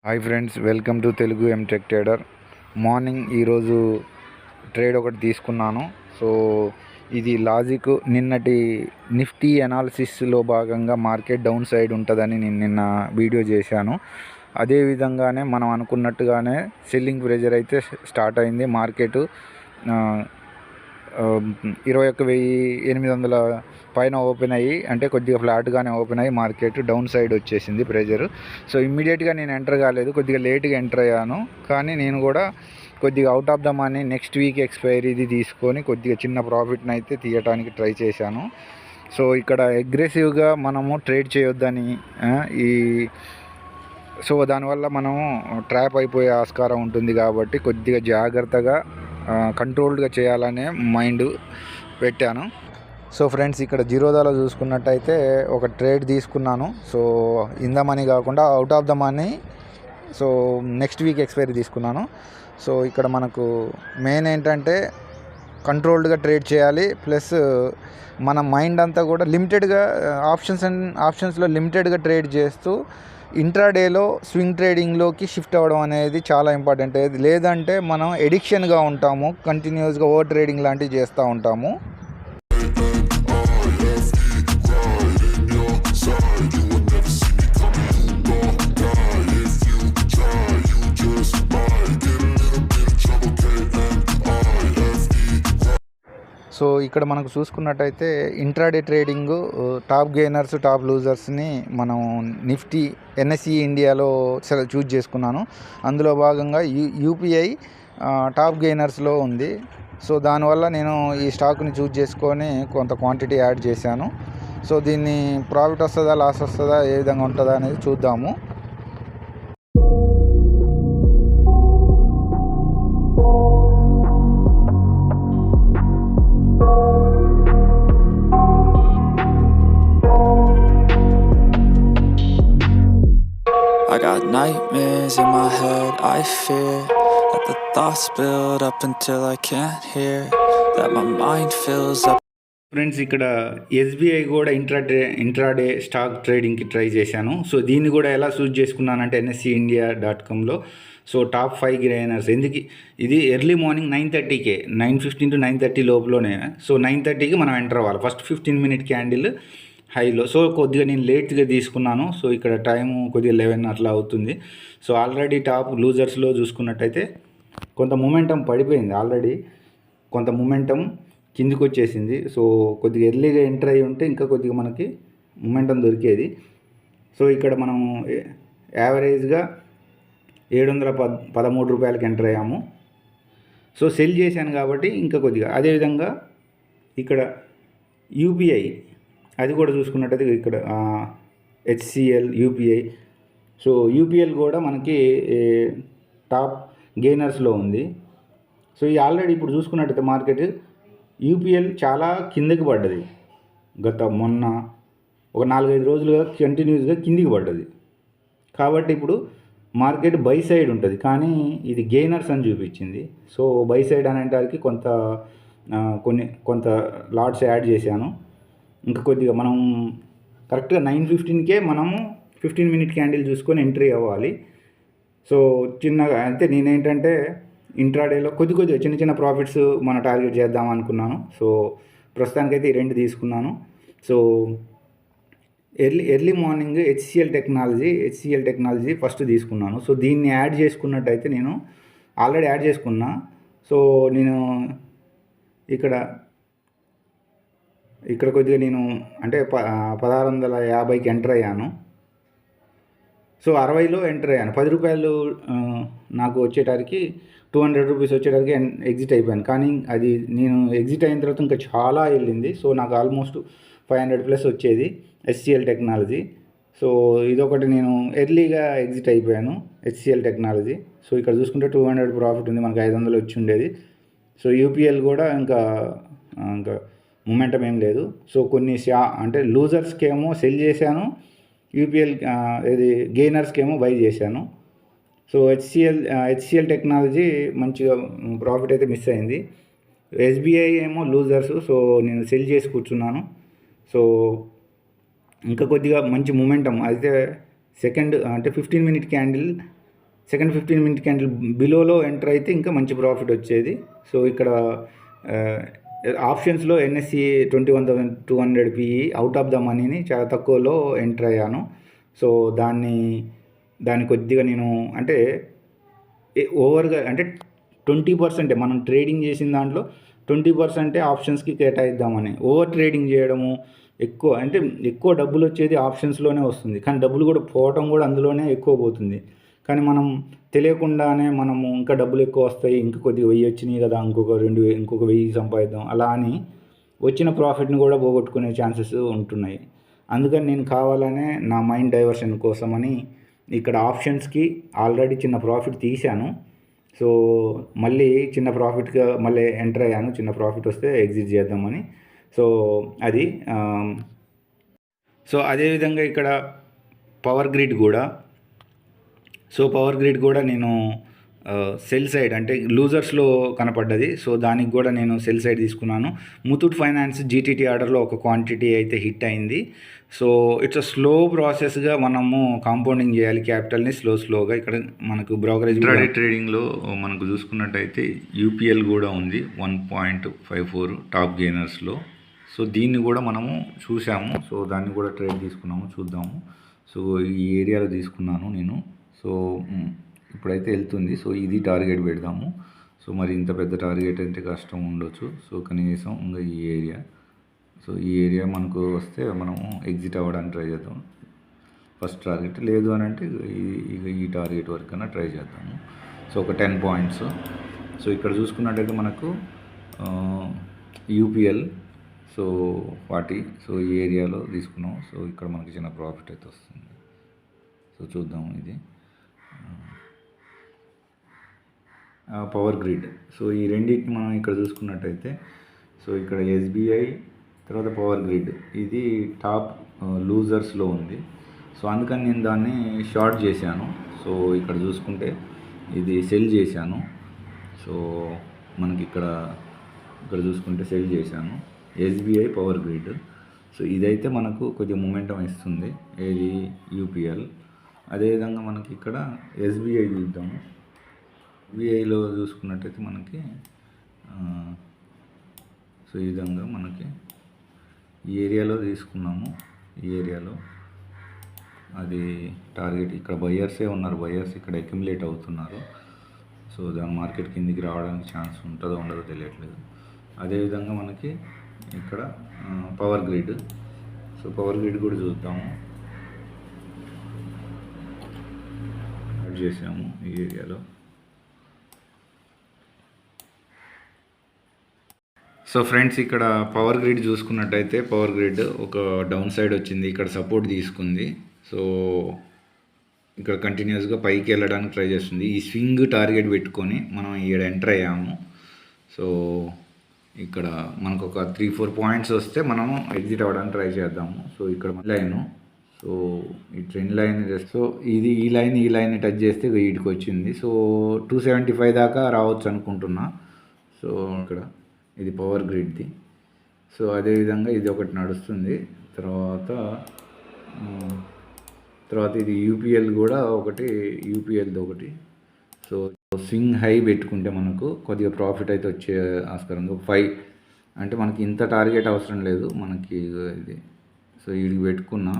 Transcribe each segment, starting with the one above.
Hi friends, welcome to Telugu M tech trader. Morning ఈరోజు trade ఒకటి తీసుకున్నాను. సో ఇది లాజిక్ నిన్నటి నిఫ్టీ అనాలిసిస్లో భాగంగా మార్కెట్ డౌన్ సైడ్ ఉంటుందని నేను నిన్న వీడియో చేశాను. అదేవిధంగానే మనం అనుకున్నట్టుగానే సెల్లింగ్ ప్రెజర్ అయితే స్టార్ట్ అయింది. మార్కెట్ 21,800 పైన ఓపెన్ అయ్యి, అంటే కొద్దిగా ఫ్లాట్గానే ఓపెన్ అయ్యి మార్కెట్ డౌన్ సైడ్ వచ్చేసింది ప్రెజర్. సో ఇమ్మీడియట్గా నేను ఎంటర్ కాలేదు, కొద్దిగా లేట్గా ఎంటర్ అయ్యాను. కానీ నేను కూడా కొద్దిగా out of the money next week ఎక్స్పైరీది తీసుకొని కొద్దిగా చిన్న ప్రాఫిట్ని అయితే తీయడానికి ట్రై చేశాను. సో ఇక్కడ అగ్రెసివ్గా మనము ట్రేడ్ చేయొద్దని సో దానివల్ల మనము ట్రాప్ అయిపోయే ఆస్కారం ఉంటుంది. కాబట్టి కొద్దిగా జాగ్రత్తగా కంట్రోల్డ్గా చేయాలనే మైండ్ పెట్టాను. సో ఫ్రెండ్స్, ఇక్కడ జీరోదాలో చూసుకున్నట్టయితే ఒక ట్రేడ్ తీసుకున్నాను. సో ఇన్ ద మనీ కాకుండా out of the money, so next week expiry తీసుకున్నాను. సో ఇక్కడ మనకు మెయిన్ ఏంటంటే కంట్రోల్డ్గా ట్రేడ్ చేయాలి. ప్లస్ మన మైండ్ అంతా కూడా లిమిటెడ్గా ఆప్షన్స్లో లిమిటెడ్గా ట్రేడ్ చేస్తూ ఇంట్రాడేలో స్వింగ్ ట్రేడింగ్లోకి షిఫ్ట్ అవ్వడం అనేది చాలా ఇంపార్టెంట్. లేదంటే మనం ఎడిక్షన్గా ఉంటాము, కంటిన్యూస్గా ఓవర్ ట్రేడింగ్ లాంటివి చేస్తూ ఉంటాము. సో ఇక్కడ మనకు చూసుకున్నట్టయితే intraday trading top gainers, top లూజర్స్ని మనం నిఫ్టీ ఎన్ఎస్ఈ ఇండియాలో చూజ్ చేసుకున్నాను. అందులో భాగంగా యూపీఐ టాప్ గెయినర్స్లో ఉంది. సో దానివల్ల నేను ఈ స్టాక్ని చూజ్ చేసుకొని కొంత క్వాంటిటీ యాడ్ చేశాను. సో దీన్ని ప్రాఫిట్ వస్తుందా, లాస్ వస్తుందా, ఏ విధంగా ఉంటుందా అనేది చూద్దాము. I got nightmares in my head, I fear that the thoughts build up until I can't hear, that my mind fills up. Friends, ఇక్కడ ఎస్బీఐ కూడా ఇంట్రాడే స్టాక్ ట్రేడింగ్కి ట్రై చేశాను. సో దీన్ని కూడా ఎలా చూజ్ చేసుకున్నానంటే NSEindia.comలో సో టాప్ 5 గెయినర్స్. ఎందుకు ఇది early morning 9:30కే 9:15 to 9:30 లోపలనే. So 9:30కి మనం ఎంటర్ అవ్వాలి. ఫస్ట్ 15 minute క్యాండిల్ హైలో. సో కొద్దిగా నేను లేట్గా తీసుకున్నాను. సో ఇక్కడ టైము కొద్దిగా 11 అట్లా అవుతుంది. సో ఆల్రెడీ టాప్ లూజర్స్లో చూసుకున్నట్టయితే కొంత మొమెంటం పడిపోయింది. ఆల్రెడీ కొంత మొమెంటం కిందికి వచ్చేసింది. సో కొద్దిగా ఎర్లీగా ఎంటర్ అయ్యి ఉంటే ఇంకా కొద్దిగా మనకి మొమెంటం దొరికేది. సో ఇక్కడ మనం యావరేజ్గా 713 రూపాయలకి ఎంటర్ అయ్యాము. సో సెల్ చేశాను కాబట్టి ఇంకా కొద్దిగా. అదేవిధంగా ఇక్కడ యూపీఐ అది కూడా చూసుకున్నట్టయితే ఇక్కడ HCL యూపీఐ. సో యూపీఎల్ కూడా మనకి టాప్ గెయినర్స్లో ఉంది. సో ఈ ఆల్రెడీ ఇప్పుడు చూసుకున్నట్టయితే మార్కెట్ యూపీఎల్ చాలా కిందకి పడ్డది. మొన్న ఒక 4-5 రోజులుగా కంటిన్యూస్గా కిందికి పడ్డది. కాబట్టి ఇప్పుడు మార్కెట్ బై సైడ్ ఉంటుంది, కానీ ఇది గెయినర్స్ అని చూపించింది. సో బై సైడ్ అనేటానికి కొంత లాట్స్ యాడ్ చేశాను. ఇంకా కొద్దిగా మనం కరెక్ట్గా 9:15కే మనము 15 minute క్యాండిల్ చూసుకొని ఎంట్రీ అవ్వాలి. సో చిన్నగా అంటే నేనేంటంటే ఇంట్రాడేలో కొద్దిగా చిన్న ప్రాఫిట్స్ మన టార్గెట్ చేద్దాం అనుకున్నాను. సో ప్రస్తుతానికైతే ఈ 2 తీసుకున్నాను. So early morning HCL technology first తీసుకున్నాను. సో దీన్ని యాడ్ చేసుకున్నట్టయితే నేను ఆల్రెడీ యాడ్ చేసుకున్నా. సో నేను ఇక్కడ కొద్దిగా నేను అంటే 1650కి ఎంటర్ అయ్యాను. సో 60లో ఎంటర్ అయ్యాను. 10 రూపాయలు నాకు వచ్చేటానికి 200 రూపీస్ వచ్చేటానికి ఎగ్జిట్ అయిపోయాను. కానీ అది నేను ఎగ్జిట్ అయిన తర్వాత ఇంకా చాలా వెళ్ళింది. సో నాకు ఆల్మోస్ట్ 500+ వచ్చేది HCL టెక్నాలజీ. సో ఇదొకటి నేను ఎర్లీగా ఎగ్జిట్ అయిపోయాను HCL టెక్నాలజీ. సో ఇక్కడ చూసుకుంటే 200 ప్రాఫిట్ ఉంది, మనకు 500 వచ్చి ఉండేది. సో యూపీఎల్ కూడా ఇంకా మొమెంటం ఏం లేదు. సో కొన్ని అంటే లూజర్స్కి ఏమో సెల్ చేశాను, యూపీఎల్ గెయినర్స్కి ఏమో బై చేశాను. సో HCL టెక్నాలజీ మంచిగా ప్రాఫిట్ అయితే మిస్ అయింది. SBI ఏమో లూజర్స్. సో నేను సెల్ చేసి కూర్చున్నాను. సో ఇంకా కొద్దిగా మంచి మొమెంటం అయితే సెకండ్ అంటే 15 minute candle second 15 minute candle బిలోలో ఎంటర్ అయితే ఇంకా మంచి ప్రాఫిట్ వచ్చేది. సో ఇక్కడ ఆప్షన్స్లో NSE 21,200 PE out of the మనీని చాలా తక్కువలో ఎంటర్ అయ్యాను. సో దాన్ని కొద్దిగా నేను అంటే ఓవర్గా అంటే 20% మనం ట్రేడింగ్ చేసిన దాంట్లో 20% ఆప్షన్స్కి కేటాయిద్దామని ఓవర్ ట్రేడింగ్ చేయడము ఎక్కువ డబ్బులు వచ్చేది ఆప్షన్స్లోనే వస్తుంది, కానీ డబ్బులు కూడా పోవటం కూడా అందులోనే ఎక్కువ పోతుంది. కానీ మనం తెలియకుండానే మనము ఇంకా డబ్బులు ఎక్కువ వస్తాయి, ఇంకా కొద్దిగా 1000 వచ్చినాయి కదా, ఇంకొక 1000 సంపాదిద్దాం అలా అని వచ్చిన ప్రాఫిట్ని కూడా పోగొట్టుకునే ఛాన్సెస్ ఉంటున్నాయి. అందుకని నేను కావాలనే నా మైండ్ డైవర్షన్ కోసమని ఇక్కడ ఆప్షన్స్కి ఆల్రెడీ చిన్న ప్రాఫిట్ తీశాను. సో మళ్ళీ చిన్న ప్రాఫిట్గా మళ్ళీ ఎంటర్ అయ్యాను, చిన్న ప్రాఫిట్ వస్తే ఎగ్జిట్ చేద్దామని. సో అది సో అదేవిధంగా ఇక్కడ పవర్ గ్రిడ్ కూడా నేను సెల్ సైడ్ అంటే లూజర్స్లో కనపడ్డది. సో దానికి కూడా నేను సెల్ సైడ్ తీసుకున్నాను. ముతూట్ ఫైనాన్స్ జీటీటీ ఆర్డర్లో ఒక క్వాంటిటీ అయితే హిట్ అయింది. సో ఇట్స్ అ స్లో ప్రాసెస్గా మనము కాంపౌండింగ్ చేయాలి క్యాపిటల్ని స్లోగా. ఇక్కడ మనకు బ్రోకరేజ్ ట్రేడింగ్లో మనకు చూసుకున్నట్టయితే యూపీఎల్ కూడా ఉంది 1.54 టాప్ గెయినర్స్లో. సో దీన్ని కూడా మనము చూసాము. సో దాన్ని కూడా ట్రేడ్ తీసుకున్నాము, చూద్దాము. సో ఈ ఏరియాలో తీసుకున్నాను నేను. సో ఇప్పుడైతే వెళ్తుంది. సో ఇది టార్గెట్ పెడదాము. సో మరి ఇంత పెద్ద టార్గెట్ అంటే కష్టం ఉండొచ్చు. సో కనీసం ఇంకా ఈ ఏరియా మనకు వస్తే మనము ఎగ్జిట్ అవ్వడానికి ట్రై చేద్దాం. ఫస్ట్ టార్గెట్ లేదు అని అంటే ఈ టార్గెట్ వరకు అయినా ట్రై చేద్దాము. సో ఒక 10 పాయింట్స్. సో ఇక్కడ చూసుకున్నట్టయితే మనకు యూపీఎల్ సో 40. సో ఈ ఏరియాలో తీసుకున్నాం. సో ఇక్కడ మనకి చిన్న ప్రాఫిట్ అయితే వస్తుంది. సో చూద్దాము ఇది పవర్ గ్రిడ్. సో ఈ రెండింటిని మనం ఇక్కడ చూసుకున్నట్టయితే సో ఇక్కడ ఎస్బీఐ తర్వాత పవర్ గ్రిడ్ ఇది టాప్ లూజర్స్లో ఉంది. సో అందుకని నేను దాన్ని షార్ట్ చేశాను. సో ఇక్కడ చూసుకుంటే ఇది సెల్ చేశాను. సో మనకి ఇక్కడ చూసుకుంటే సెల్ చేశాను ఎస్బీఐ పవర్ గ్రిడ్. సో ఇదైతే మనకు కొద్దిగా మూమెంటం ఇస్తుంది, ఏది యూపీఎల్. అదేవిధంగా మనకి ఇక్కడ ఎస్బీఐ చూద్దాము. ఎస్బీఐలో చూసుకున్నట్టయితే మనకి సో ఈ విధంగా మనకి ఈ ఏరియాలో తీసుకున్నాము. ఈ ఏరియాలో అది టార్గెట్. ఇక్కడ బయర్సే ఉన్నారు, బయర్స్ ఇక్కడ అక్యుములేట్ అవుతున్నారు. సో దాని మార్కెట్ కిందికి రావడానికి ఛాన్స్ ఉంటుందో ఉండదో తెలియట్లేదు. అదేవిధంగా మనకి ఇక్కడ power grid. So power grid కూడా చూద్దాము. యాడ్ చేసాము ఈ ఏరియాలో. సో ఫ్రెండ్స్ ఇక్కడ పవర్ గ్రిడ్ చూసుకున్నట్టయితే పవర్ గ్రిడ్ ఒక డౌన్ సైడ్ వచ్చింది, ఇక్కడ సపోర్ట్ తీసుకుంది. సో ఇక్కడ కంటిన్యూస్గా పైకి వెళ్ళడానికి ట్రై చేస్తుంది. ఈ స్వింగ్ టార్గెట్ పెట్టుకొని మనం ఇక్కడ ఎంటర్ అయ్యాము. సో ఇక్కడ మనకు ఒక 3-4 పాయింట్స్ వస్తే మనము ఎగ్జిట్ అవ్వడానికి ట్రై చేద్దాము. సో ఇక్కడ లైను. సో ఈ ట్రెండ్ లైన్ సో ఈ లైన్ టచ్ చేస్తే వీటికి వచ్చింది. సో 275 దాకా రావచ్చు అనుకుంటున్నా. సో ఇక్కడ ఇది పవర్ గ్రిడ్ది. సో అదేవిధంగా ఇది ఒకటి నడుస్తుంది. తర్వాత ఇది యూపీఎల్ కూడా యూపీఎల్ది ఒకటి. సో స్వింగ్ హై పెట్టుకుంటే మనకు కొద్దిగా ప్రాఫిట్ అయితే వచ్చే ఆస్కారం ఉంది. 5 అంటే మనకి ఇంత టార్గెట్ అవసరం లేదు మనకి ఇది. సో వీడికి పెట్టుకున్న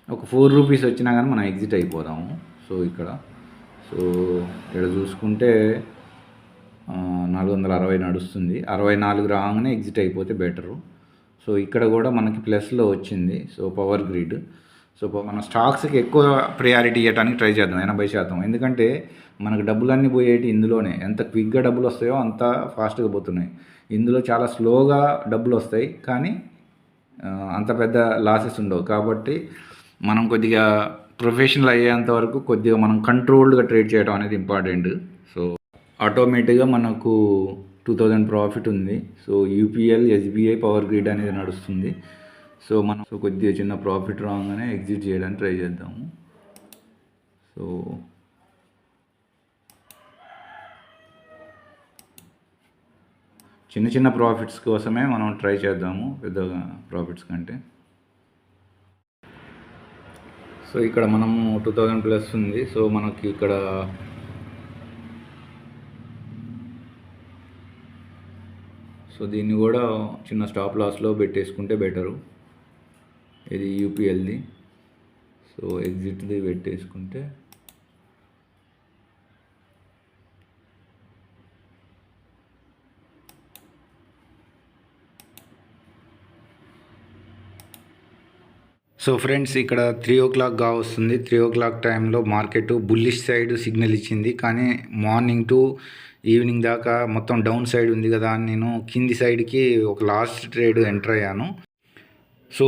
ఒక 4 రూపీస్ వచ్చినా కానీ మనం ఎగ్జిట్ అయిపోదాము. సో ఇక్కడ చూసుకుంటే 460 నడుస్తుంది. 64 రాగానే ఎగ్జిట్ అయిపోతే బెటరు. సో ఇక్కడ కూడా మనకి ప్లస్లో వచ్చింది. So power grid. సో మన స్టాక్స్కి ఎక్కువ ప్రయారిటీ ఇవ్వడానికి ట్రై చేద్దాం 80%. ఎందుకంటే మనకు డబ్బులన్నీ పోయేటి ఇందులోనే. ఎంత క్విక్గా డబ్బులు వస్తాయో అంత ఫాస్ట్గా పోతున్నాయి. ఇందులో చాలా స్లోగా డబ్బులు వస్తాయి, కానీ అంత పెద్ద లాసెస్ ఉండవు. కాబట్టి మనం కొద్దిగా ప్రొఫెషనల్ అయ్యేంత వరకు కొద్దిగా మనం కంట్రోల్డ్గా ట్రేడ్ చేయడం అనేది ఇంపార్టెంట్. సో ఆటోమేటిక్గా మనకు 2000 ప్రాఫిట్ ఉంది. So UPL, SBI, power grid అనేది నడుస్తుంది. సో మనం కొద్దిగా చిన్న ప్రాఫిట్ రాగానే ఎగ్జిట్ చేయడానికి ట్రై చేద్దాము. సో చిన్న ప్రాఫిట్స్ కోసమే మనం ట్రై చేద్దాము, పెద్ద ప్రాఫిట్స్ కంటే. సో ఇక్కడ మనము 2000 ప్లస్ ఉంది. సో మనకి ఇక్కడ సో దీన్ని కూడా చిన్న స్టాప్ లాస్లో పెట్టేసుకుంటే బెటరు. ఇది యూపీఎల్ది. సో ఎగ్జిట్ది పెట్టేసుకుంటే సో ఫ్రెండ్స్ ఇక్కడ 3 o'clock వస్తుంది. 3 o'clock టైంలో మార్కెట్ బుల్లిష్ సైడ్ సిగ్నల్ ఇచ్చింది, కానీ మార్నింగ్ టు ఈవినింగ్ దాకా మొత్తం డౌన్ సైడ్ ఉంది కదా అని నేను కింది సైడ్కి ఒక లాస్ట్ ట్రేడ్ ఎంటర్ అయ్యాను. సో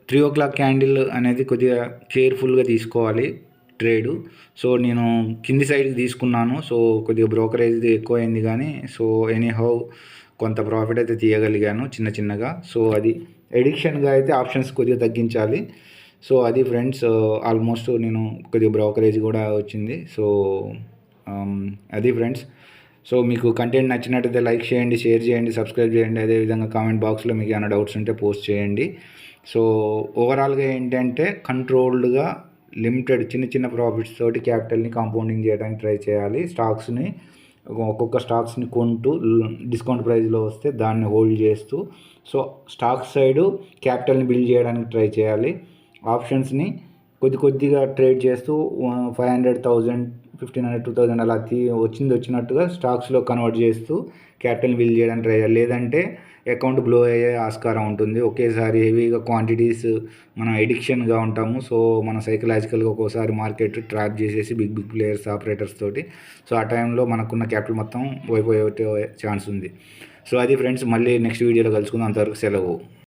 3 o'clock క్యాండిల్ అనేది కొద్దిగా కేర్ఫుల్గా తీసుకోవాలి ట్రేడు. సో నేను కింది సైడ్కి తీసుకున్నాను. సో కొద్దిగా బ్రోకరేజ్ ఎక్కువైంది, కానీ సో ఎనీహౌ కొంత ప్రాఫిట్ అయితే తీయగలిగాను చిన్నగా. సో అది ఎడిక్షన్గా అయితే ఆప్షన్స్ కొద్దిగా తగ్గించాలి. సో అది ఫ్రెండ్స్, ఆల్మోస్ట్ నేను కొద్దిగా బ్రోకరేజ్ కూడా వచ్చింది. సో అది ఫ్రెండ్స్. సో మీకు కంటెంట్ నచ్చినట్టయితే లైక్ చేయండి, షేర్ చేయండి, సబ్స్క్రైబ్ చేయండి. అదేవిధంగా కామెంట్ బాక్స్లో మీకు ఏమైనా డౌట్స్ ఉంటే పోస్ట్ చేయండి. సో ఓవరాల్గా ఏంటంటే కంట్రోల్డ్గా లిమిటెడ్ చిన్న ప్రాఫిట్స్ తోటి క్యాపిటల్ని కాంపౌండింగ్ చేయడానికి ట్రై చేయాలి. స్టాక్స్ని ఒక్కొక్క స్టాక్స్ని కొంటూ డిస్కౌంట్ ప్రైస్లో వస్తే దాన్ని హోల్డ్ చేస్తూ, సో స్టాక్ సైడు క్యాపిటల్ని బిల్డ్ చేయడానికి ట్రై చేయాలి. ఆప్షన్స్ని కొద్దిగా ట్రేడ్ చేస్తూ 500,000, 1,500, 2,000 అలా వచ్చినట్టుగా స్టాక్స్లో కన్వర్ట్ చేస్తూ క్యాపిటల్ని బిల్డ్ చేయడానికి ట్రై చేయాలి. లేదంటే అకౌంట్ బ్లో అయ్యే ఆస్కారం ఉంటుంది. ఒకేసారి హెవీగా క్వాంటిటీస్ మనం ఎడిక్షన్గా ఉంటాము. సో మన సైకలాజికల్గా ఒక్కోసారి మార్కెట్ ట్రాప్ చేసేసి బిగ్ ప్లేయర్స్, ఆపరేటర్స్ తోటి, సో ఆ టైంలో మనకున్న క్యాపిటల్ మొత్తం వైపోయే ఛాన్స్ ఉంది. సో అది ఫ్రెండ్స్, మళ్ళీ నెక్స్ట్ వీడియోలో కలుసుకుందాం. అంతవరకు సెలవు.